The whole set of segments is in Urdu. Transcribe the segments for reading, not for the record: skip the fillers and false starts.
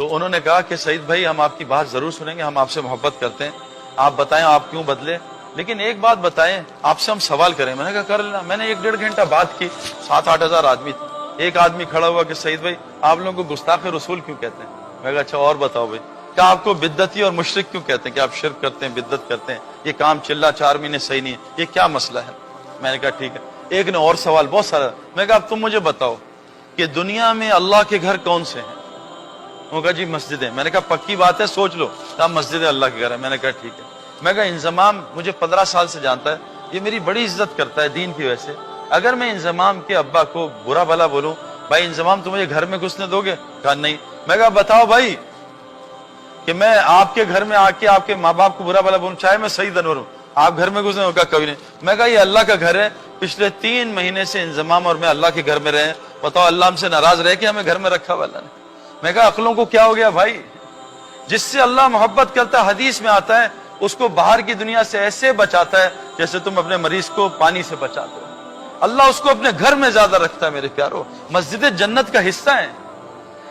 تو انہوں نے کہا کہ سعید بھائی ہم آپ کی بات ضرور سنیں گے, ہم آپ سے محبت کرتے ہیں, آپ بتائیں آپ کیوں بدلے, لیکن ایک بات بتائیں آپ سے ہم سوال کریں. میں نے کہا کر لینا. میں نے 1-1.5 گھنٹہ بات کی, 7-8 ہزار آدمی تھے. ایک آدمی کھڑا ہوا کہ سعید بھائی آپ لوگوں کو گستاخ رسول کیوں کہتے ہیں؟ میں کہا اچھا اور بتاؤ بھائی, کیا آپ کو بدعتی اور مشرک کیوں کہتے ہیں, کہ آپ شرک کرتے ہیں, بدعت کرتے ہیں, یہ کام چلا 4 مہینے صحیح نہیں ہے, یہ کیا مسئلہ ہے؟ میں نے کہا ٹھیک ہے. ایک نے اور سوال بہت سارا, میں کہا اب تم مجھے بتاؤ کہ دنیا میں اللہ کے گھر کون سے ہیں؟ انہوں نے کہا جی مسجد ہے. میں نے کہا پکی بات ہے, سوچ لو, کہا مسجد اللہ کے گھر ہے. میں نے کہا ٹھیک ہے. میں کہا انضمام مجھے 15 سال سے جانتا ہے, یہ میری بڑی عزت کرتا ہے دین کی وجہ سے. اگر میں انضمام کے ابا کو برا بھلا بولوں, بھائی انضمام تم مجھے گھر میں گھسنے دو گے؟ کہا نہیں. میں کہا بتاؤ بھائی کہ میں آپ کے گھر میں آ کے آپ کے ماں باپ کو برا بھلا بولوں, چاہے میں سعید انور ہوں, آپ گھر میں گھسنے؟ کہا کبھی نہیں. میں کہا یہ اللہ کا گھر ہے, پچھلے 3 مہینے سے انضمام اور میں اللہ کے گھر میں رہے, بتاؤ اللہ ہم سے ناراض رہ کے ہمیں گھر میں رکھا ہوا اللہ نے؟ میں کہا عقلوں کو کیا ہو گیا بھائی؟ جس سے اللہ محبت کرتا ہے, حدیث میں آتا ہے, اس کو باہر کی دنیا سے ایسے بچاتا ہے جیسے تم اپنے مریض کو پانی سے بچاتے ہو. اللہ اس کو اپنے گھر میں زیادہ رکھتا ہے. میرے پیارو, مسجد جنت کا حصہ ہے.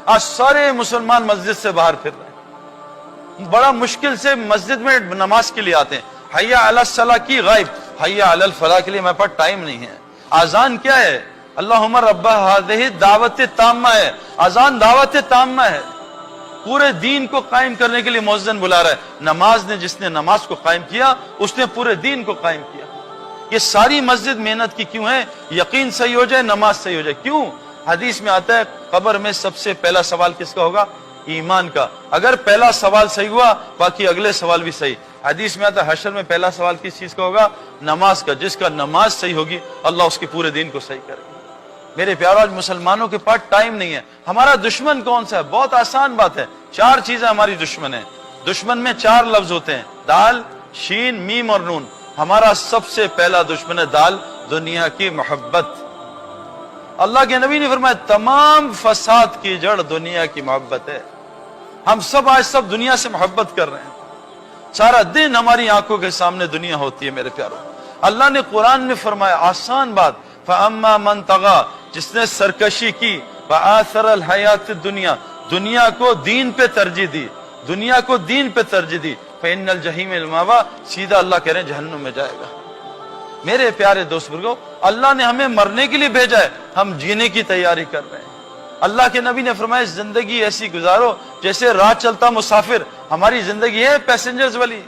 آج سارے مسلمان مسجد سے باہر پھر رہے ہیں, بڑا مشکل سے مسجد میں نماز کے لیے آتے ہیں. حیا علی الصلاۃ کی غائب, حیا علی الفلاح کے لیے میرے پاس ٹائم نہیں ہے. اذان کیا ہے؟ اللہم رب ہذہ دعوت تامہ ہے. اذان دعوت تامہ ہے, پورے دین کو قائم کرنے کے لیے مؤذن بلا رہا ہے. نماز نے, جس نے نماز کو قائم کیا اس نے پورے دین کو قائم کیا. یہ ساری مسجد محنت کی کیوں ہے؟ یقین صحیح ہو جائے, نماز صحیح ہو جائے. کیوں؟ حدیث میں آتا ہے قبر میں سب سے پہلا سوال کس کا ہوگا؟ ایمان کا. اگر پہلا سوال صحیح ہوا باقی اگلے سوال بھی صحیح. حدیث میں آتا ہے حشر میں پہلا سوال کس چیز کا ہوگا؟ نماز کا. جس کا نماز صحیح ہوگی اللہ اس کے پورے دین کو صحیح کرے گا. میرے پیارو, آج مسلمانوں کے پاس ٹائم نہیں ہے. ہمارا دشمن کون سا ہے؟ بہت آسان بات ہے, 4 چیزیں ہماری دشمن ہیں. دشمن میں 4 لفظ ہوتے ہیں, دال, شین, میم اور نون. ہمارا سب سے پہلا دشمن ہے دال, دنیا کی محبت. اللہ کے نبی نے فرمایا تمام فساد کی جڑ دنیا کی محبت ہے. ہم سب آج سب دنیا سے محبت کر رہے ہیں. سارا دن ہماری آنکھوں کے سامنے دنیا ہوتی ہے. میرے پیارو, اللہ نے قرآن میں فرمایا آسان بات, فَأَمَّا مَنْ طَغَى, جس نے سرکشی کی, وَآثَرَ الْحَيَاةِ الدُّنْيَا, دنیا کو دین پہ ترجیح دی, دنیا کو دین پہ ترجیح دی, فَإِنَّ الْجَحِيمَ الْمَأْوَىٰ, سیدھا اللہ کہہ رہے ہیں جہنم میں جائے گا. میرے پیارے دوست بزرگو, اللہ نے ہمیں مرنے کے لیے بھیجا ہے, ہم جینے کی تیاری کر رہے ہیں. اللہ کے نبی نے فرمایا زندگی ایسی گزارو جیسے راہ چلتا مسافر. ہماری زندگی ہے پیسنجرز والی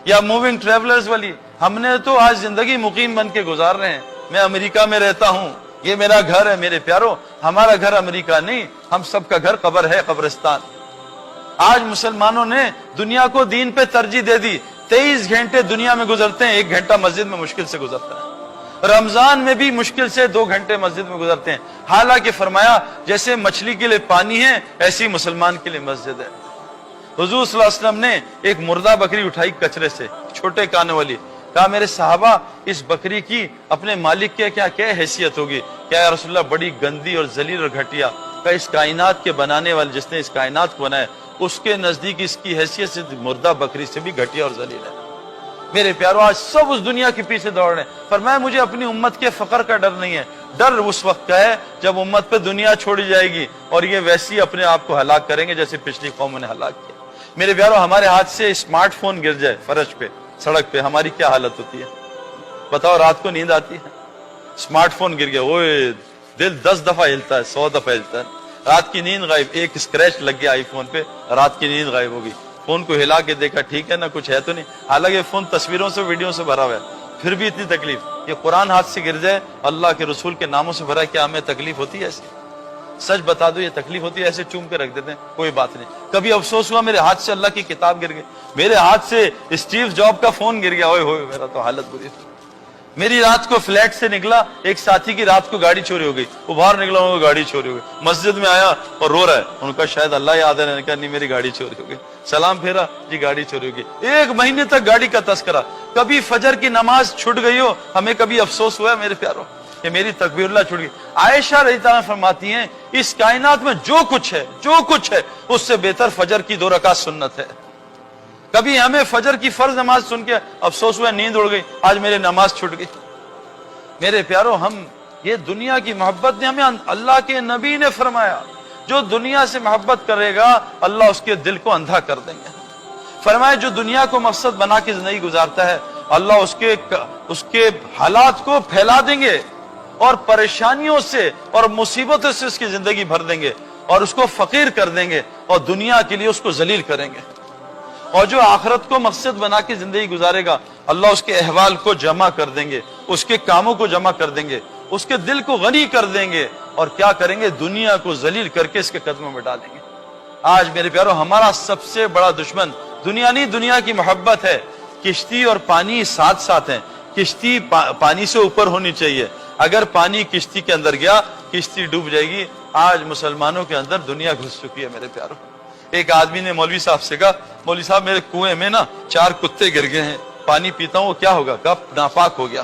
یا موونگ ٹریولرز والی. ہم نے تو آج زندگی مقیم بن کے گزار رہے ہیں. میں امریکہ میں رہتا ہوں, یہ میرا گھر ہے. میرے پیارو, ہمارا گھر امریکہ نہیں, ہم سب کا گھر قبر ہے, قبرستان. آج مسلمانوں نے دنیا کو دین پہ ترجیح دے دی. 23 گھنٹے دنیا میں گزرتے ہیں, 1 گھنٹہ مسجد میں مشکل سے گزرتا ہے. رمضان میں بھی مشکل سے 2 گھنٹے مسجد میں گزرتے ہیں. حالانکہ فرمایا جیسے مچھلی کے لیے پانی ہے ایسی مسلمان کے لیے مسجد ہے. حضور صلی اللہ علیہ وسلم نے ایک مردہ بکری اٹھائی کچرے سے, چھوٹے کانوں والی. کہا میرے صحابہ اس بکری کی اپنے مالک کے کیا حیثیت ہوگی؟ کیا یا رسول اللہ بڑی گندی اور ذلیل اور گھٹیا. کہ اس کائنات کے بنانے والے, جس نے اس کائنات کو بنایا, اس کے نزدیک اس کی حیثیت سے مردہ بکری سے بھی گھٹیا اور ذلیل ہے. میرے پیارو, آج سب اس دنیا کے پیچھے دوڑ رہے ہیں. فرمایا مجھے اپنی امت کے فقر کا ڈر نہیں ہے. ڈر اس وقت کا ہے جب امت پہ دنیا چھوڑی جائے گی اور یہ ویسی اپنے آپ کو ہلاک کریں گے جیسے پچھلی قوموں نے ہلاک کیا. میرے پیارو, ہمارے ہاتھ سے اسمارٹ فون گر جائے فرش پہ, سڑک پہ, ہماری کیا حالت ہوتی ہے بتاؤ؟ رات کو نیند آتی ہے؟ اسمارٹ فون گر گیا, اوے دل 10 دفعہ ہلتا ہے, 100 دفعہ ہلتا ہے. رات کی نیند غائب. ایک اسکریچ لگ گیا آئی فون پہ, رات کی نیند غائب ہو گئی. فون کو ہلا کے دیکھا, ٹھیک ہے نا, کچھ ہے تو نہیں. حالانکہ فون تصویروں سے, ویڈیو سے بھرا ہوا ہے, پھر بھی اتنی تکلیف. یہ قرآن ہاتھ سے گر جائے, اللہ کے رسول کے ناموں سے بھرا, کیا ہمیں تکلیف ہوتی ہے ایسی؟ سچ بتا دو, یہ تکلیف ہوتی ہے؟ ایسے چوم کے رکھ دیتے ہیں, کوئی بات نہیں. کبھی افسوس ہوا میرے ہاتھ سے اللہ کی کتاب گر گئی, میرے ہاتھ سے اسٹیو جاب کا فون گر گیا, اوئے ہوئے میرا تو حالت بری. میری رات کو فلیٹ سے نکلا, ایک ساتھی کی رات کو گاڑی چوری ہو گئی, وہ باہر نکلا, ان کو گاڑی چوری ہو گئی. مسجد میں آیا اور رو رہا ہے, ان کا شاید اللہ یاد ہے, کہا نہیں میری گاڑی چوری ہو گئی. سلام پھیرا, جی گاڑی چوری ہو گئی. 1 مہینے تک گاڑی کا تذکرہ. کبھی فجر کی نماز چھوٹ گئی ہو, ہمیں کبھی افسوس ہوا ہے میرے پیاروں کہ میری تکبیر اللہ چھوٹ گئی؟ عائشہ رضی اللہ عنہا فرماتی ہیں اس کائنات میں جو کچھ ہے اس سے بہتر فجر کی 2 رکعت سنت ہے. کبھی ہمیں فجر کی فرض نماز سن کے افسوس ہوا, نیند اڑ گئی, آج میرے نماز چھوٹ گئی. میرے پیارو, ہم یہ دنیا کی محبت نے ہمیں, اللہ کے نبی نے فرمایا جو دنیا سے محبت کرے گا اللہ اس کے دل کو اندھا کر دیں گے. فرمائے جو دنیا کو مقصد بنا کے زندگی گزارتا ہے اللہ اس کے حالات کو پھیلا دیں گے اور پریشانیوں سے اور مصیبتوں سے اس کی زندگی بھر دیں گے اور اس کو فقیر کر دیں گے اور دنیا کے لیے اس کو ذلیل کریں گے. اور جو آخرت کو مقصد بنا کے زندگی گزارے گا اللہ اس کے احوال کو جمع کر دیں گے, اس کے کاموں کو جمع کر دیں گے, اس کے دل کو غنی کر دیں گے اور کیا کریں گے, دنیا کو ذلیل کر کے اس کے قدموں میں ڈالیں گے. آج میرے پیارو ہمارا سب سے بڑا دشمن دنیا نہیں, دنیا کی محبت ہے. کشتی اور پانی ساتھ ساتھ ہیں. کشتی پانی سے اوپر ہونی چاہیے, اگر پانی کشتی کے اندر گیا کشتی ڈوب جائے گی. آج مسلمانوں کے اندر دنیا گھس چکی ہے میرے پیارو. ایک آدمی نے مولوی صاحب سے کہا, مولوی صاحب میرے کنویں میں نا 4 کتے گر گئے ہیں, پانی پیتا ہوں وہ کیا ہوگا, کب ناپاک ہو گیا.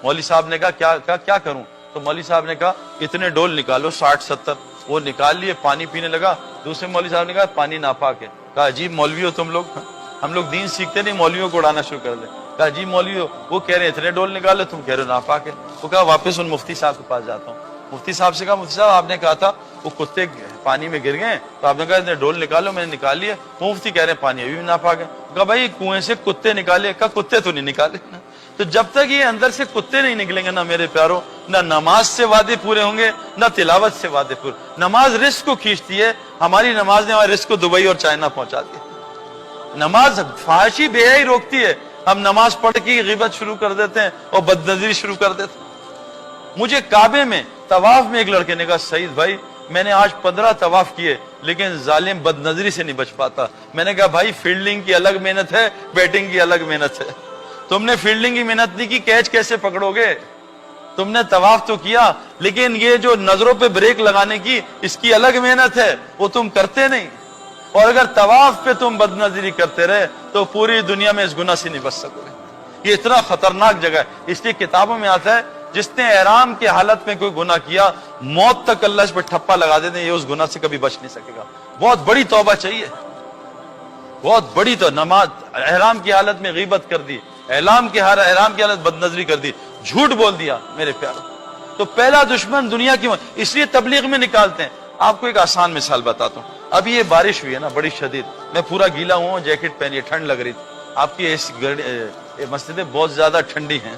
مولوی صاحب نے کہا کیا کروں, تو مولوی صاحب نے کہا اتنے ڈول نکالو 60-70. وہ نکال لیے, پانی پینے لگا. دوسرے مولوی صاحب نے کہا پانی ناپاک ہے. کہا عجیب مولوی ہو تم لوگ, ہم لوگ دین سیکھتے نہیں مولویوں کو اڑانا شروع کر دیں. کہا جی مولوی ہو, وہ کہہ رہے ہیں اتنے ڈول نکالو, تم کہہ رہے ہو ناپاک ہے. وہ کہا واپس ان مفتی صاحب کے پاس جاتا ہوں. مفتی صاحب سے کہا مفتی صاحب آپ نے کہا تھا وہ کتے پانی میں گر گئے تو آپ نے کہا اتنے ڈول نکالو, میں نے نکال لیے. وہ مفتی کہہ رہے ہیں پانی ابھی بھی ناپاک ہے. کہا بھائی کنویں سے کتے نکالے, کہا کتے تو نہیں نکالے. تو جب تک یہ اندر سے کتے نہیں نکلیں گے نا میرے پیاروں, نہ نماز سے وعدے پورے ہوں گے نہ تلاوت سے وعدے پورے. نماز رزق کو کھینچتی ہے, ہماری نماز نے ہمارے رزق کو دبئی اور چائنا پہنچا دیا. نماز فحاشی بے حیائی روکتی ہے, ہم نماز پڑھ کے غیبت شروع کر دیتے ہیں اور بدنظری شروع کر دیتے ہیں. مجھے کعبے میں طواف میں ایک لڑکے نے کہا سعید بھائی میں نے آج 15 طواف کیے لیکن ظالم بدنظری سے نہیں بچ پاتا. میں نے کہا بھائی فیلڈنگ کی الگ محنت ہے, بیٹنگ کی الگ محنت ہے. تم نے فیلڈنگ کی محنت نہیں کی, کیچ کیسے پکڑو گے. تم نے طواف تو کیا لیکن یہ جو نظروں پہ بریک لگانے کی اس کی الگ محنت ہے, وہ تم کرتے نہیں. اور اگر طواف پہ تم بدنظری کرتے رہے تو پوری دنیا میں اس گناہ سے نہیں بچ سکو گے. یہ اتنا خطرناک جگہ ہے. اس لیے کتابوں میں آتا ہے جس نے احرام کی حالت میں کوئی گناہ کیا موت تک اللہ اس پہ ٹھپا لگا دیتے ہیں, یہ اس گناہ سے کبھی بچ نہیں سکے گا. بہت بڑی توبہ چاہیے, بہت بڑی. تو نماز احرام کی حالت میں غیبت کر دی, احرام کی حالت بدنظری کر دی, جھوٹ بول دیا میرے پیارو. تو پہلا دشمن دنیا کی اس لیے تبلیغ میں نکالتے ہیں. آپ کو ایک آسان مثال بتاتا ہوں. ابھی یہ بارش ہوئی ہے نا بڑی شدید, میں پورا گیلا ہوں, جیکٹ پہنی ہے, ٹھنڈ لگ رہی تھی. آپ کی مسجدیں بہت زیادہ ٹھنڈی ہیں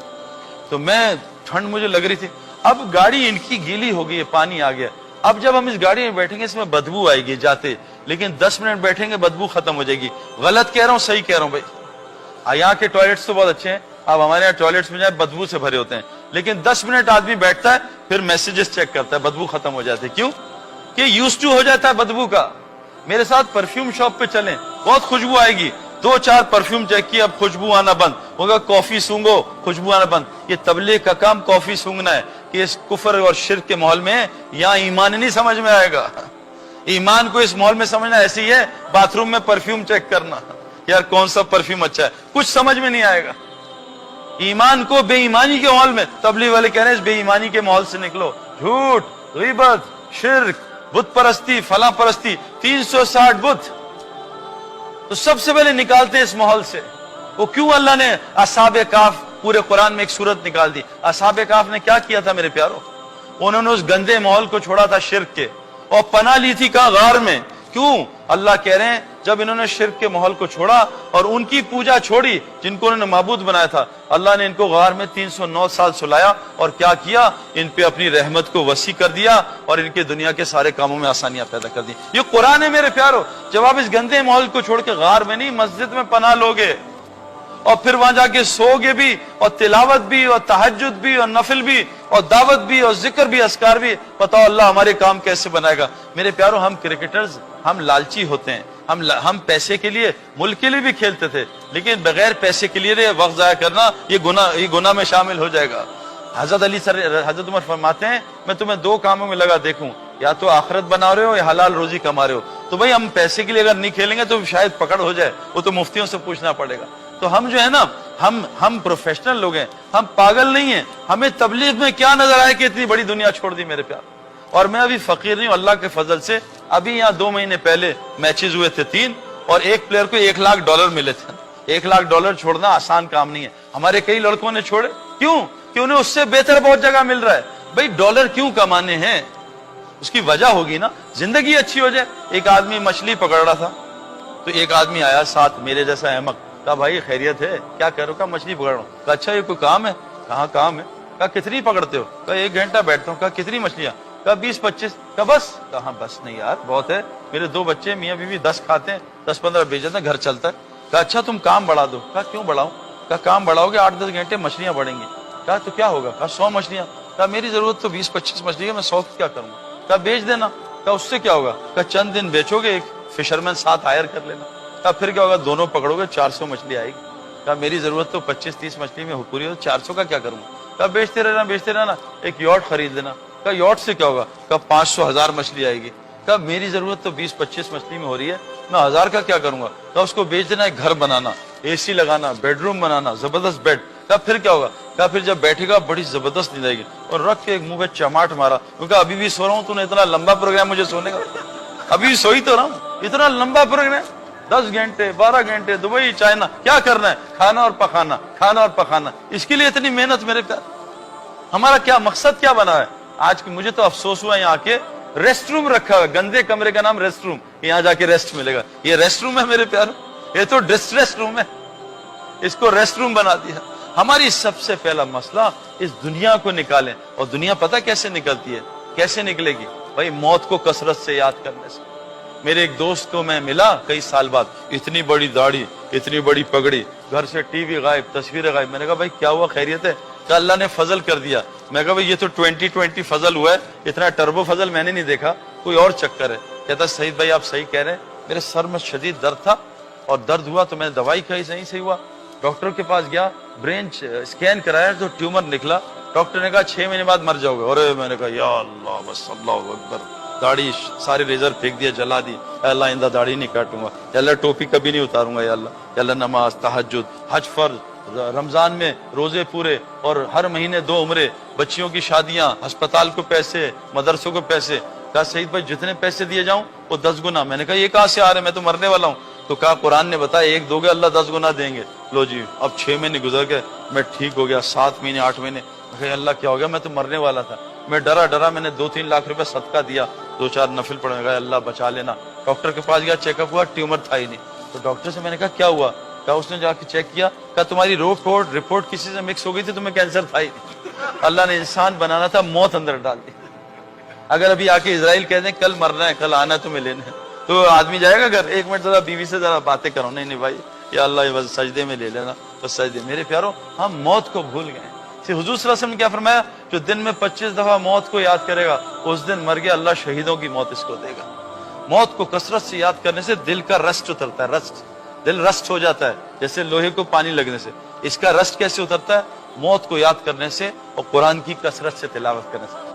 تو میں ٹھنڈ مجھے لگ رہی تھی. اب گاڑی ان کی گیلی ہو گئی ہے, پانی آ گیا. اب جب ہم اس گاڑی میں بیٹھیں گے اس میں بدبو آئے گی جاتے, لیکن 10 منٹ بیٹھیں گے بدبو ختم ہو جائے گی. غلط کہہ رہا ہوں صحیح کہہ رہا ہوں بھائی. یہاں کے ٹوائلٹس تو بہت اچھے ہیں, اب ہمارے یہاں ٹوائلٹس میں جائیں بدبو سے بھرے ہوتے ہیں, لیکن 10 منٹ آدمی بیٹھتا ہے پھر میسیجز چیک کرتا ہے, بدبو ختم ہو جاتی ہے. کیوں کہ یوز ٹو ہو جاتا ہے بدبو کا. میرے ساتھ پرفیوم شاپ پہ چلیں, بہت خوشبو آئے گی, 2-4 پرفیوم چیک کیا, اب خوشبو آنا بند ہوگا. کافی سونگو, خوشبو آنا بند. یہ تبلیغ کا کام کافی سونگنا ہے کہ اس کفر اور شرک کے ماحول میں یہاں ایمان نہیں سمجھ میں آئے گا. ایمان کو اس ماحول میں سمجھنا ایسے ہی ہے باتھ روم میں پرفیوم چیک کرنا, یار کون سا پرفیوم اچھا ہے, کچھ سمجھ میں نہیں آئے گا. ایمان کو بے ایمانی کے ماحول میں, تبلیغ والے کہہ رہے ہیں اس بے ایمانی کے ماحول سے نکلو. جھوٹ, غیبت, شرک, بت پرستی, فلاں پرستی, 360 بت, تو سب سے پہلے نکالتے ہیں اس ماحول سے. وہ کیوں اللہ نے اصحاب کہف پورے قرآن میں ایک سورت نکال دی. اصحاب کہف نے کیا کیا تھا میرے پیارو, انہوں نے اس گندے ماحول کو چھوڑا تھا شرک کے, اور پناہ لی تھی کہاں, غار میں. کیوں؟ اللہ کہہ رہے ہیں جب انہوں نے شرک کے ماحول کو چھوڑا اور ان کی پوجا چھوڑی جن کو انہوں نے معبود بنایا تھا, اللہ نے ان کو غار میں 309 سال سلایا اور کیا کیا, ان پہ اپنی رحمت کو وسیع کر دیا اور ان کے دنیا کے سارے کاموں میں آسانیاں پیدا کر دی. یہ قرآن ہے میرے پیارو. جب آپ اس گندے ماحول کو چھوڑ کے غار میں نہیں مسجد میں پناہ لوگے اور پھر وہاں جا کے سو گے بھی اور تلاوت بھی اور تہجد بھی اور نفل بھی اور دعوت بھی اور ذکر بھی اذکار بھی, بتاؤ اللہ ہمارے کام کیسے بنائے گا. میرے پیارو ہم کرکٹرز ہم لالچی ہوتے ہیں, ہم پیسے کے لیے ملک کے لیے بھی کھیلتے تھے لیکن بغیر پیسے کے لیے وقت ضائع کرنا یہ گناہ میں شامل ہو جائے گا. حضرت عمر فرماتے ہیں میں تمہیں 2 کاموں میں لگا دیکھوں, یا تو آخرت بنا رہے ہو یا حلال روزی کما رہے ہو. تو بھائی ہم پیسے کے لیے اگر نہیں کھیلیں گے تو شاید پکڑ ہو جائے, وہ تو مفتیوں سے پوچھنا پڑے گا. تو ہم جو ہے نا ہم پروفیشنل لوگ ہیں, ہم پاگل نہیں ہیں. ہمیں تبلیغ میں کیا نظر آئے کہ اتنی بڑی دنیا چھوڑ دی میرے پیار. اور میں ابھی فقیر نہیں ہوں, اللہ کے فضل سے ابھی یہاں 2 مہینے پہلے میچز ہوئے تھے 3, اور ایک پلیئر کو $1,00,000 ملے تھے. $1,00,000 چھوڑنا آسان کام نہیں ہے. ہمارے کئی لڑکوں نے چھوڑے, کیوں کہ انہیں اس سے بہتر بہت جگہ مل رہا ہے. بھائی ڈالر کیوں کمانے ہیں, اس کی وجہ ہوگی نا, زندگی اچھی ہو جائے. ایک آدمی مچھلی پکڑ رہا تھا تو ایک آدمی آیا ساتھ میرے جیسا احمق, کہا بھائی خیریت ہے, کیا کہہ رہا ہوں, کہا مچھلی پکڑ رہا ہوں. کہا اچھا یہ کوئی کام ہے؟ کہاں کام ہے. کہا کتنی پکڑتے ہو؟ کہا 1 گھنٹہ بیٹھتا ہوں. کہا کتنی مچھلیاں؟ کہا 20-25. کہا بس؟ کہاں بس نہیں یار, بہت ہے, میرے 2 بچے میاں بیوی 10 کھاتے ہیں, 10-15 بیچ جاتے ہیں, گھر چلتا ہے. کہا اچھا تم کام بڑھا دو. کہا کیوں بڑھاؤں؟ کہا کام بڑھاؤ گے 8-10 گھنٹے مچھلیاں بڑھیں گی. کہا تو کیا ہوگا؟ کہا 100 مچھلیاں. کہا میری ضرورت تو 20-25 مچھلی ہے, میں 100 کی کیا کروں گا؟ کہا بیچ دینا. کہا اس سے کیا ہوگا؟ کہا چند دن بیچو گے, ایک فشرمین ساتھ ہائر کر لینا. کہا پھر کیا ہوگا؟ دونوں پکڑو گے 400 مچھلی آئے گی. کہا میری ضرورت تو 25-30 مچھلی میں پوری ہو, 400 کا کیا کروں گا؟ کہا بیچتے رہنا, ایک یاٹ خرید لینا. کہا یاٹ سے کیا ہوگا؟ کہا 500-1000 مچھلی آئے گی. کہا میری ضرورت تو 20-25 مچھلی میں ہو رہی ہے, میں 1000 کا کیا کروں گا؟ کہا اس کو بیچ دینا, ایک گھر بنانا, اے سی لگانا, بیڈ روم بنانا, زبردست بیڈ. کہا پھر کیا ہوگا؟ کہا پھر جب بیٹھے گا بڑی زبردست نیند آئے گی. اور رکھ کے ایک منہ پہ چماٹ مارا, کیونکہ ابھی بھی سو رہا ہوں, تو نے اتنا لمبا پروگرام مجھے سونے کا, ابھی سوئی تو رہا ہوں, اتنا لمبا پروگرام 10 گھنٹے 12 گھنٹے, دبئی چائنا, کیا کرنا ہے؟ کھانا اور پکانا, کھانا اور پکانا. اس کے لیے اتنی محنت میرے پیار. ہمارا کیا مقصد کیا بنا ہے آج کی؟ مجھے تو افسوس ہوا یہاں کے ریسٹ روم رکھا ہوا ہے, گندے کمرے کا نام ریسٹ روم, یہاں جا کے ریسٹ ملے گا. یہ ریسٹ روم ہے میرے پیاروں؟ یہ تو ڈسٹریس روم ہے, اس کو ریسٹ روم بنا دیا. ہماری سب سے پہلا مسئلہ اس دنیا کو نکالیں. اور دنیا پتہ کیسے نکلتی ہے, کیسے نکلے گی بھائی؟ موت کو کثرت سے یاد کرنے سے. میرے ایک دوست کو میں ملا کئی سال بعد, اتنی بڑی داڑھی, اتنی بڑی پگڑی, گھر سے ٹی وی غائب, تصویریں غائب. میں نے کہا بھائی کیا ہوا, خیریت ہے؟ کہ اللہ نے فضل کر دیا. میں کہا بھائی یہ تو 2020 فضل ہوا ہے, اتنا ٹربو فضل میں نے نہیں دیکھا, کوئی اور چکر ہے. کہتا سعید بھائی آپ صحیح کہہ رہے ہیں, میرے سر میں شدید درد تھا, اور درد ہوا تو میں نے دوائی کھائی, صحیح ہوا. ڈاکٹر کے پاس گیا, برین اسکین کرایا تو ٹیومر نکلا. ڈاکٹر نے کہا 6 مہینے بعد مر جاؤ گے. اور میں نے کہا یا اللہ بس, اللہ اکبر. داڑھی سارے ریزر پھینک دیا, جلا دی. اے اللہ آئندہ داڑھی نہیں کاٹوں گا, یا اللہ ٹوپی کبھی نہیں اتاروں گا, یا اللہ نماز, تہجد, حج فرض, رمضان میں روزے پورے, اور ہر مہینے 2 عمرے, بچیوں کی شادیاں, ہسپتال کو پیسے, مدرسوں کو پیسے. کہا سعید بھائی جتنے پیسے دیے جاؤں وہ 10 گنا. میں نے کہا یہ کہاں سے آ رہے, میں تو مرنے والا ہوں. تو کہا قرآن نے بتایا 1 دو گے اللہ 10 گنا دیں گے. لو جی, اب 6 مہینے گزر گئے, میں ٹھیک ہو گیا. 7 مہینے 8 مہینے, اللہ کیا ہو گیا, میں تو مرنے والا تھا. میں ڈرا, میں نے 2-3 لاکھ روپے صدقہ دیا, 2-4 نفل پڑھے, گئے اللہ بچا لینا. ڈاکٹر کے پاس گیا, چیک اپ ہوا, ٹیومر تھا ہی نہیں. تو ڈاکٹر سے میں نے کہا کیا ہوا؟ کہا اس نے جا کے چیک کیا, کہا تمہاری رپورٹ کسی سے مکس ہو گئی تھی, تمہیں کینسر تھا ہی نہیں. اللہ نے انسان بنانا تھا, موت اندر ڈال دی. اگر ابھی آ کے اسرائیل کہہ دیں کل مرنا ہے, کل آنا ہے تمہیں لینے, تو آدمی جائے گا گھر, 1 منٹ ذرا بیوی سے ذرا باتیں کرو. نہیں بھائی, یا اللہ یہ بس سجدے میں لے لینا, بس سجدے. میرے پیاروں, ہم موت کو بھول گئے. حضور صلی اللہ علیہ وسلم نے کیا فرمایا, جو دن میں 25 دفعہ موت کو یاد کرے گا اس دن مر گیا, اللہ شہیدوں کی موت اس کو دے گا. موت کو کثرت سے یاد کرنے سے دل کا رسٹ اترتا ہے, دل رسٹ ہو جاتا ہے, جیسے لوہے کو پانی لگنے سے. اس کا رسٹ کیسے اترتا ہے؟ موت کو یاد کرنے سے اور قرآن کی کثرت سے تلاوت کرنے سے.